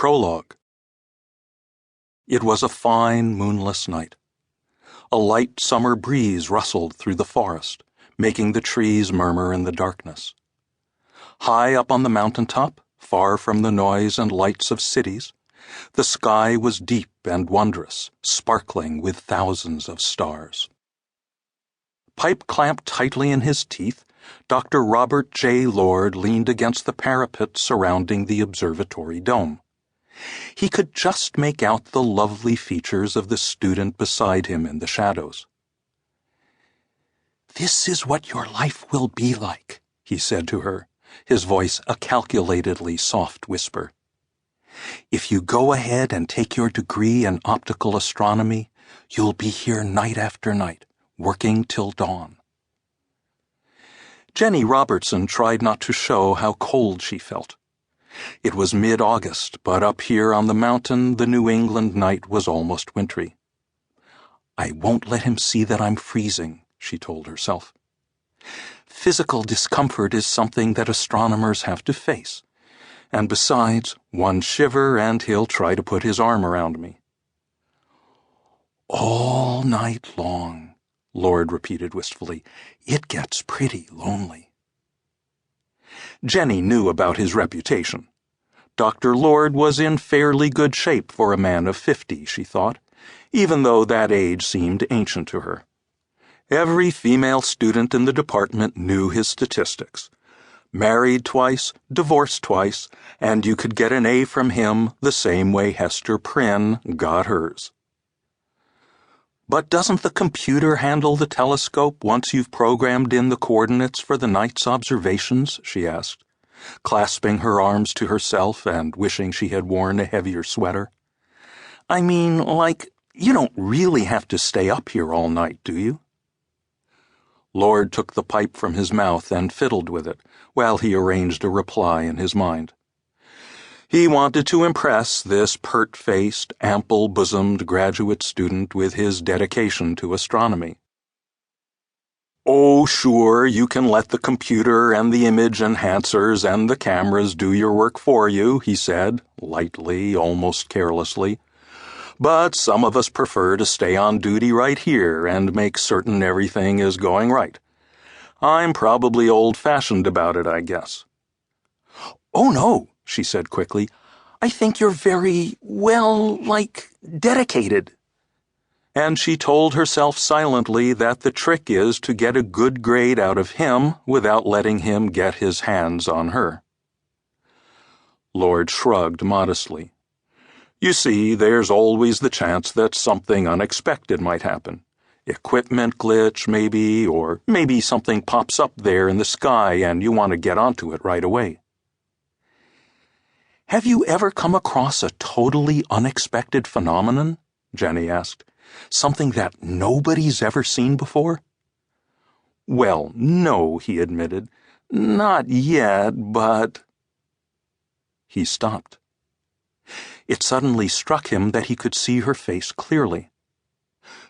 Prologue. It was a fine, moonless night. A light summer breeze rustled through the forest, making the trees murmur in the darkness. High up on the mountaintop, far from the noise and lights of cities, the sky was deep and wondrous, sparkling with thousands of stars. Pipe clamped tightly in his teeth, Dr. Robert J. Lord leaned against the parapet surrounding the observatory dome. He could just make out the lovely features of the student beside him in the shadows. "This is what your life will be like," he said to her, his voice a calculatedly soft whisper. "If you go ahead and take your degree in optical astronomy, you'll be here night after night, working till dawn." Jenny Robertson tried not to show how cold she felt. It was mid-August, but up here on the mountain the New England night was almost wintry. "I won't let him see that I'm freezing," she told herself. "Physical discomfort is something that astronomers have to face, and besides, one shiver and he'll try to put his arm around me." "All night long," Lord repeated wistfully. "It gets pretty lonely." Jenny knew about his reputation. Dr. Lord was in fairly good shape for a man of 50, she thought, even though that age seemed ancient to her. Every female student in the department knew his statistics. Married twice, divorced twice, and you could get an A from him the same way Hester Prynne got hers. "But doesn't the computer handle the telescope once you've programmed in the coordinates for the night's observations?" she asked, clasping her arms to herself and wishing she had worn a heavier sweater. "I mean, you don't really have to stay up here all night, do you?" Lord took the pipe from his mouth and fiddled with it while he arranged a reply in his mind. He wanted to impress this pert-faced, ample-bosomed graduate student with his dedication to astronomy. "Oh, sure, you can let the computer and the image enhancers and the cameras do your work for you," he said, lightly, almost carelessly. "But some of us prefer to stay on duty right here and make certain everything is going right. I'm probably old-fashioned about it, I guess." "Oh, no," she said quickly. "I think you're very, dedicated." And she told herself silently that the trick is to get a good grade out of him without letting him get his hands on her. Lord shrugged modestly. "You see, there's always the chance that something unexpected might happen. Equipment glitch, maybe, or maybe something pops up there in the sky and you want to get onto it right away." "Have you ever come across a totally unexpected phenomenon?" Jenny asked. "Something that nobody's ever seen before?" "Well, no," he admitted. "Not yet, but—" He stopped. It suddenly struck him that he could see her face clearly.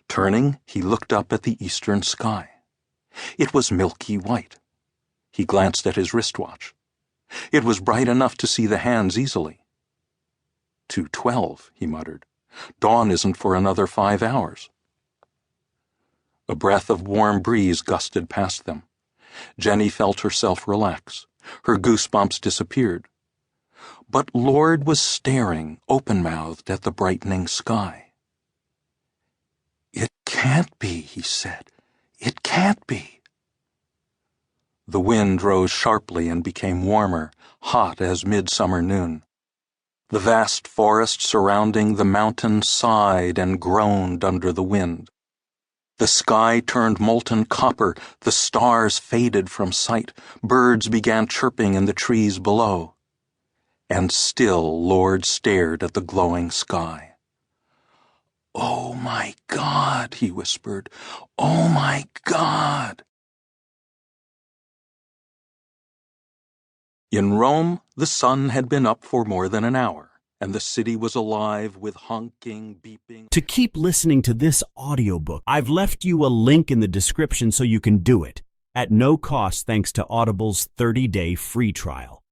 Turning, he looked up at the eastern sky. It was milky white. He glanced at his wristwatch. It was bright enough to see the hands easily. 2:12, he muttered. "Dawn isn't for another 5 hours." A breath of warm breeze gusted past them. Jenny felt herself relax. Her goosebumps disappeared. But Lord was staring, open-mouthed, at the brightening sky. "It can't be," he said. "It can't be." The wind rose sharply and became warmer, hot as midsummer noon. The vast forest surrounding the mountain sighed and groaned under the wind. The sky turned molten copper, the stars faded from sight, birds began chirping in the trees below. And still Lord stared at the glowing sky. "Oh, my God," he whispered. "Oh, my God." In Rome, the sun had been up for more than an hour, and the city was alive with honking, beeping. To keep listening to this audiobook, I've left you a link in the description so you can do it, at no cost thanks to Audible's 30-day free trial.